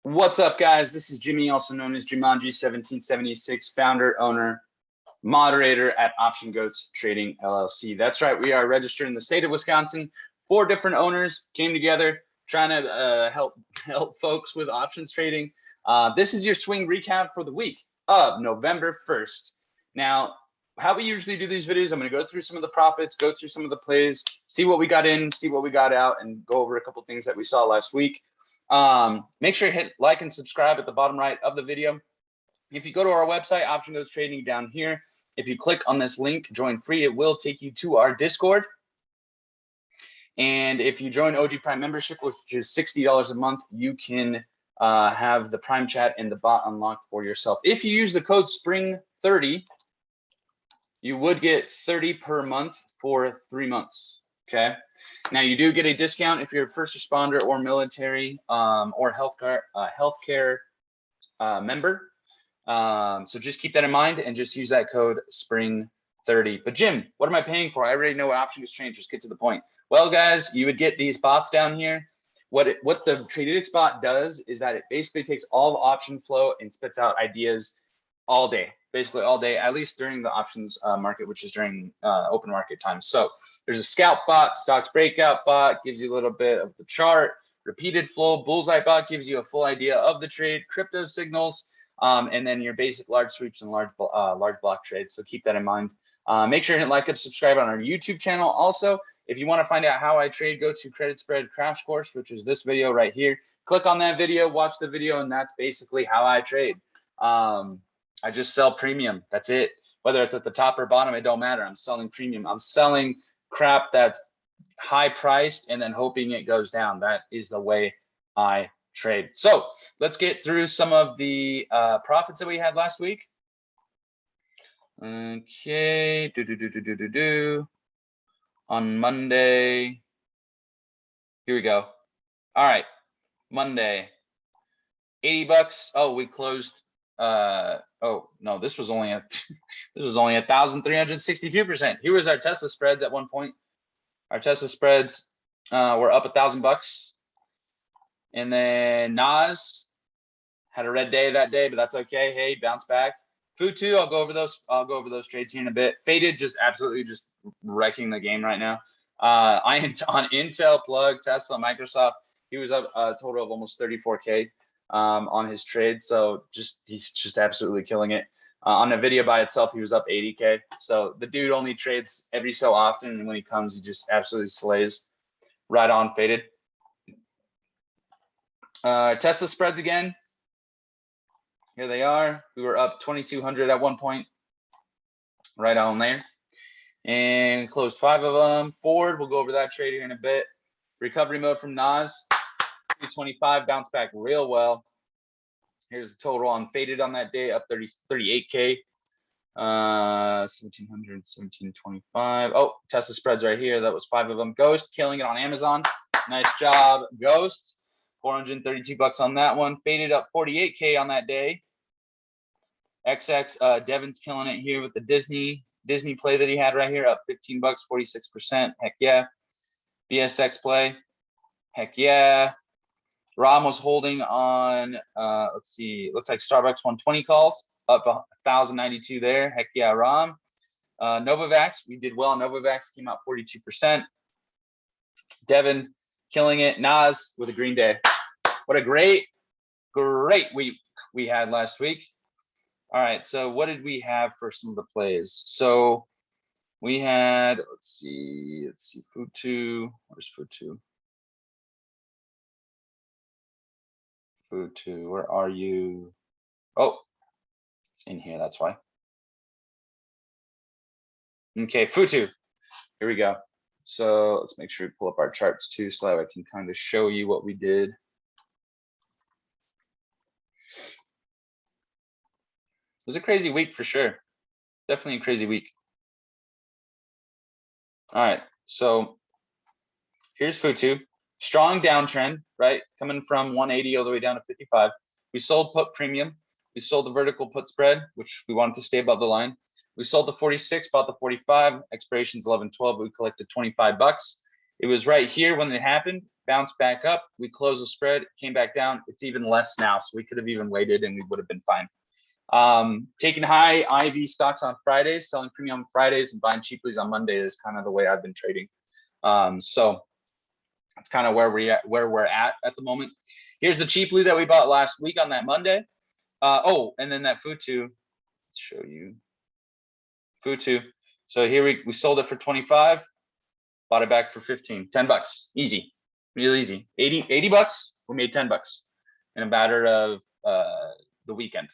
What's up, guys? This is Jimmy, also known as Jumanji1776, founder, owner, moderator at Option Goats Trading LLC. That's right. We are registered in the state of Wisconsin. 4 different owners came together trying to help folks with options trading. This is your swing recap for the week of November 1st. Now, how we usually do these videos, I'm going to go through some of the profits, go through some of the plays, see what we got in, see what we got out, and go over a couple things that we saw last week. Make sure you hit like and subscribe at the bottom right of the video. If you go to our website, Option Goats Trading down here, if you click on this link, join free, it will take you to our Discord. And if you join OG Prime membership, which is $60 a month, you can have the Prime chat and the bot unlocked for yourself. If you use the code SPRING30, you would get 30 per month for 3 months. Okay. Now you do get a discount if you're a first responder or military or healthcare member. So just keep that in mind and just use that code SPRING30. But Jim, what am I paying for? I already know what option is changed. Just get to the point. Well, guys, you would get these bots down here. What the Tradeitics bot does is that it basically takes all the option flow and spits out ideas all day, basically all day, at least during the options market, which is during open market time. So there's a scalp bot, stocks breakout bot, gives you a little bit of the chart, repeated flow, bullseye bot gives you a full idea of the trade, crypto signals, and then your basic large sweeps and large block trades. So keep that in mind. Make sure to hit like and subscribe on our YouTube channel. Also, if you want to find out how I trade, go to Credit Spread Crash Course, which is this video right here. Click on that video, watch the video, and that's basically how I trade. I just sell premium. That's it. Whether it's at the top or bottom, it don't matter. I'm selling premium. I'm selling crap that's high priced and then hoping it goes down. That is the way I trade. So let's get through some of the profits that we had last week. Okay. On Monday. Here we go. All right. Monday. 80 bucks. Oh, we closed. Oh no, this was only 1,362%. Here was our Tesla spreads at one point. Our Tesla spreads were up $1,000, and then Nas had a red day that day, but that's okay. Hey, bounce back. Futu, I'll go over those trades here in a bit. Faded, just absolutely just wrecking the game right now. On Intel, Plug, Tesla, Microsoft, he was up a total of almost 34K. On his trade, so he's just absolutely killing it. On the video by itself, he was up 80K. So the dude only trades every so often, and when he comes, he just absolutely slays. Right on, Faded. Tesla spreads again. Here they are. We were up 2,200 at one point. Right on there. And closed 5 of them. Ford, we'll go over that trade here in a bit. Recovery mode from Nas. 225, bounce back real well. Here's the total on Faded on that day, up 38K. 1,700, 1,725. Oh, Tesla spreads right here. That was 5 of them. Ghost, killing it on Amazon. Nice job, Ghost. 432 bucks on that one. Faded up 48K on that day. XX, Devin's killing it here with the Disney play that he had right here, up 15 bucks, 46%. Heck yeah. BSX play. Heck yeah. Rom was holding on, let's see, it looks like Starbucks 120 calls, up 1,092 there. Heck yeah, Rom. Novavax, we did well. Novavax came out 42%. Devin killing it. Nas with a green day. What a great week we had last week. All right, so what did we have for some of the plays? So we had, let's see, Futu. Where's Futu? Futu, where are you? Oh, it's in here, that's why. Okay, Futu, here we go. So let's make sure we pull up our charts too, so that I can kind of show you what we did. It was a crazy week for sure. Definitely a crazy week. All right, so here's Futu. Strong downtrend, right? Coming from 180 all the way down to 55. We sold put premium. We sold the vertical put spread, which we wanted to stay above the line. We sold the 46, bought the 45. Expiration's 11/12. We collected 25 bucks. It was right here when it happened. bounced back up. We closed the spread, came back down. It's even less now, so we could have even waited and we would have been fine. Taking high IV stocks on Fridays, selling premium on Fridays, and buying cheaplies on Monday is kind of the way I've been trading. So that's kind of where we're at the moment. Here's the cheaply that we bought last week on that Monday. Oh, and then that Futu. Let's show you Futu. So here we sold it for 25, bought it back for 15, 10 bucks, easy, real easy. 80 bucks. We made 10 bucks in a matter of the weekend.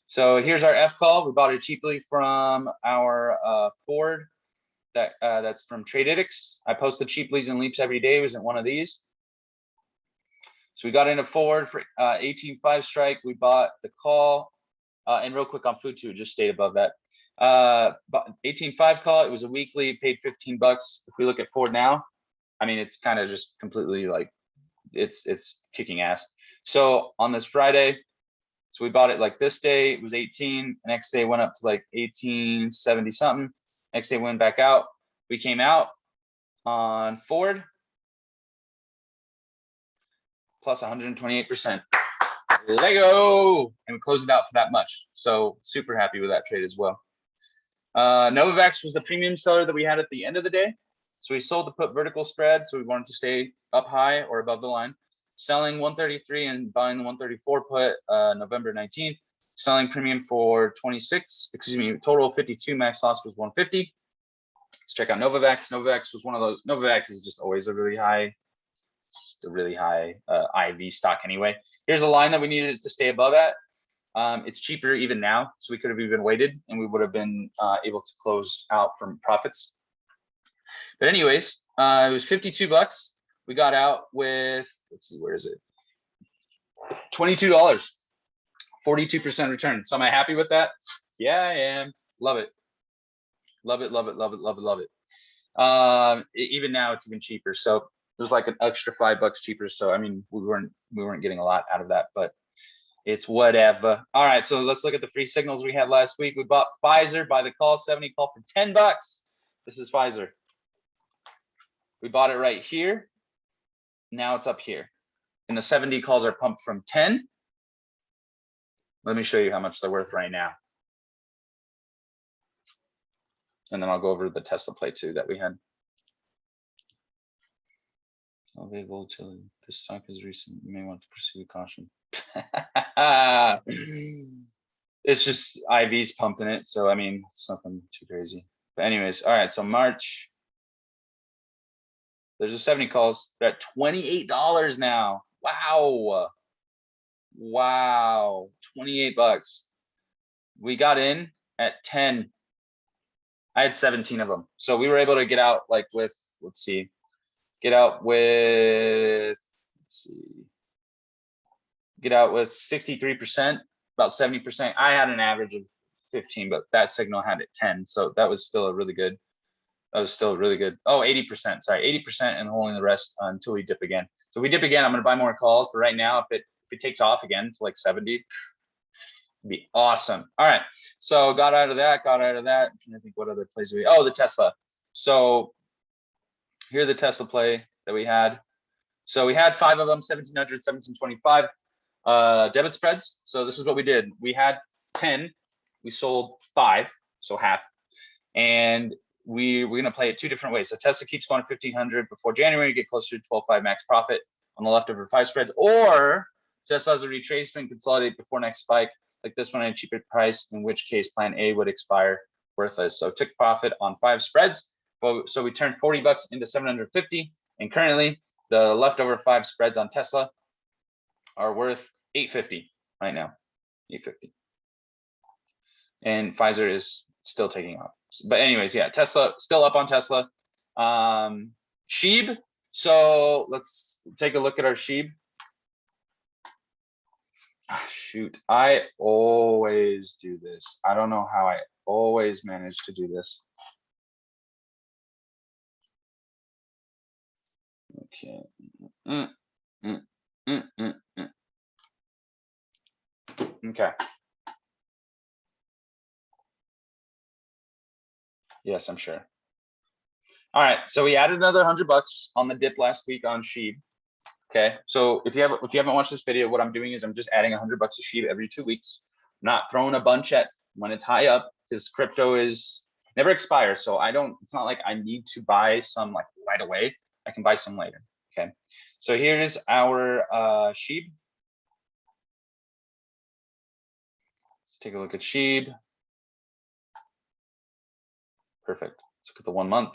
So here's our F call. We bought it cheaply from our Ford. That's from TradeIdix. I post the cheaplies and leaps every day. It wasn't one of these. So we got into Ford for 18.5 strike. We bought the call, and real quick on Futu, just stayed above that. 18.5 call. It was a weekly, paid 15 bucks. If we look at Ford now, I mean, it's kind of just completely like it's kicking ass. So on this Friday, so we bought it like this day, it was 18. The next day went up to like 18.70 something. Next day went back out. We came out on Ford plus 128%. Lego, and we closed it out for that much. So super happy with that trade as well. Novavax was the premium seller that we had at the end of the day. So we sold the put vertical spread. So we wanted to stay up high or above the line. Selling 133 and buying the 134 put November 19th. Selling premium for 26, excuse me, total 52, max loss was 150. Let's check out Novavax. Novavax was one of those. Novavax is just always a really high IV stock anyway. Here's a line that we needed to stay above at. It's cheaper even now, so we could have even waited and we would have been able to close out from profits. But anyways, it was 52 bucks. We got out with, let's see, where is it? $22, 42% return. So am I happy with that? Yeah, I am. Love it. Love it, love it, love it, love it, love it. Even now it's even cheaper. So it was like an extra $5 cheaper. So I mean, we weren't getting a lot out of that, but it's whatever. All right, so let's look at the free signals we had last week. We bought Pfizer by the call, 70 call for 10 bucks. This is Pfizer. We bought it right here. Now it's up here. And the 70 calls are pumped from 10. Let me show you how much they're worth right now. And then I'll go over the Tesla play too that we had. Elevate volatility. This stock is recent. You may want to pursue with caution. It's just IV's pumping it. So, I mean, it's nothing too crazy. But anyways, all right. So March. There's a 70 calls. They're at $28 now. Wow. Wow. 28 bucks. We got in at 10. I had 17 of them. So we were able to get out like with, let's see, get out with 63%, about 70%. I had an average of 15, but that signal had it 10. So that was still a really good. That was still really good. Oh, 80%, sorry, 80% and holding the rest until we dip again. So we dip again, I'm going to buy more calls. But right now, if it takes off again to like 70, it'd be awesome. All right. So got out of that. I'm trying to think what other plays oh, the Tesla. So here's the Tesla play that we had. So we had 5 of them, 1700, 1725 debit spreads. So this is what we did. We had 10, we sold 5, so half. And we're going to play it 2 different ways. So Tesla keeps going to 1500 before January, get closer to 12.5 max profit on the leftover 5 spreads, or Tesla has a retracement, consolidate before next spike, like this one at a cheaper price, in which case plan A would expire worthless. So took profit on 5 spreads. So we turned 40 bucks into 750. And currently the leftover 5 spreads on Tesla are worth 850 right now, 850. And Pfizer is still taking off. But anyways, yeah, Tesla still up on Tesla. Sheeb. So let's take a look at our Sheeb. Shoot, I always do this. I don't know how I always manage to do this. Okay. Okay. Yes, I'm sure. All right, so we added another $100 on the dip last week on Sheeb. Okay, so if you haven't watched this video, what I'm doing is I'm just adding $100 a Sheeb every 2 weeks. I'm not throwing a bunch at when it's high up, because crypto is never expires. So it's not like I need to buy some like right away. I can buy some later. Okay, so here's our Sheeb. Let's take a look at Sheeb. Perfect. Let's look at the 1 month.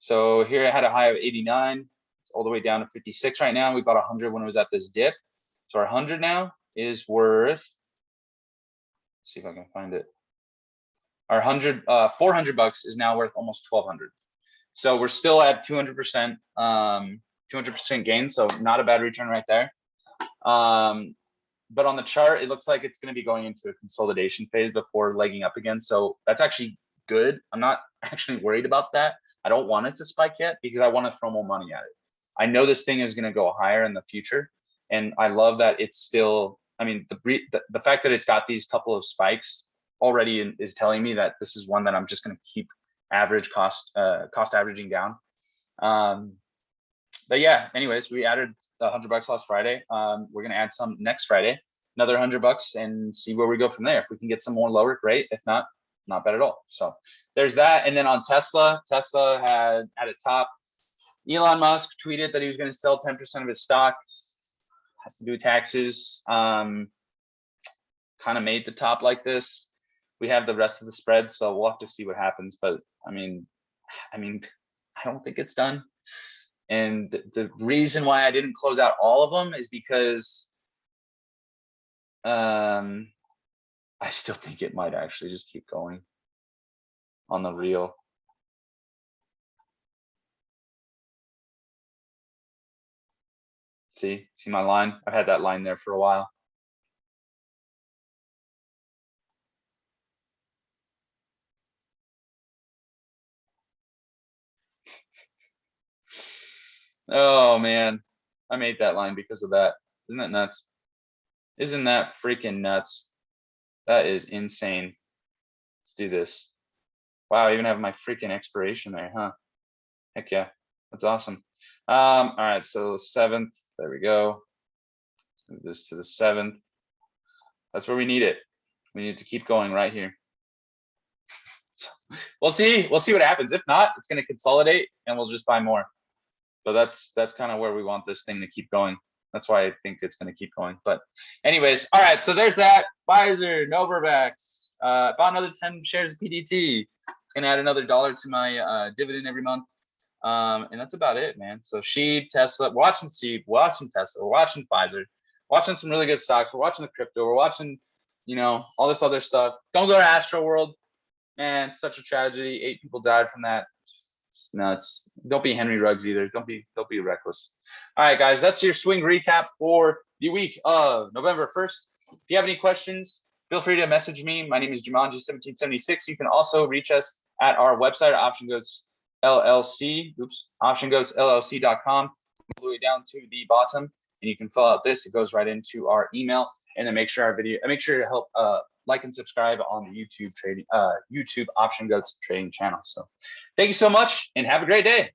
So here I had a high of 89. It's all the way down to 56 right now. We bought 100 when it was at this dip. So our 100 now is worth, let's see if I can find it. Our 400 is now worth almost 1,200. So we're still at 200%, 200% gain. So not a bad return right there. But on the chart, it looks like it's going to be going into a consolidation phase before legging up again. So that's actually good. I'm not actually worried about that. I don't want it to spike yet because I want to throw more money at it. I know this thing is going to go higher in the future. And I love that it's still, I mean, the fact that it's got these couple of spikes already is telling me that this is one that I'm just going to keep cost averaging down. But yeah, anyways, we added $100 last Friday. We're going to add some next Friday, another $100 and see where we go from there. If we can get some more lower, great. If not bad at all. So there's that. And then on Tesla had at a top, Elon Musk tweeted that he was going to sell 10% of his stock. Has to do with taxes. Kind of made the top like this. We have the rest of the spreads, so we'll have to see what happens. But I mean, I don't think it's done. And the reason why I didn't close out all of them is because I still think it might actually just keep going on the real. See my line? I've had that line there for a while. Oh man, I made that line because of that. Isn't that nuts? Isn't that freaking nuts? That is insane. Let's do this. Wow, I even have my freaking expiration there, huh? Heck yeah, that's awesome. All right, so 7th, there we go. Let's move this to the 7th. That's where we need it. We need to keep going right here. So we'll see what happens. If not, it's going to consolidate and we'll just buy more. So that's kind of where we want this thing to keep going. That's why I think it's going to keep going. But anyways, all right, so there's that. Pfizer, Novavax, bought another 10 shares of PDT. It's going to add another $1 to my dividend every month. And that's about it, man. So Sheeb, Tesla, watching Sheeb, watching Tesla, we're watching Pfizer, watching some really good stocks. We're watching the crypto. We're watching, all this other stuff. Don't go to Astro World. Man, it's such a tragedy. 8 people died from that. It's nuts. Don't be Henry Ruggs either. Don't be reckless. All right, guys, that's your swing recap for the week of November 1st. If you have any questions, feel free to message me. My name is Jumanji1776. You can also reach us at our website, optiongoatsllc. optiongoatsllc.com. All the way down to the bottom, and you can fill out this. It goes right into our email, and then make sure to help like and subscribe on the YouTube Option Goats trading channel. So thank you so much and have a great day.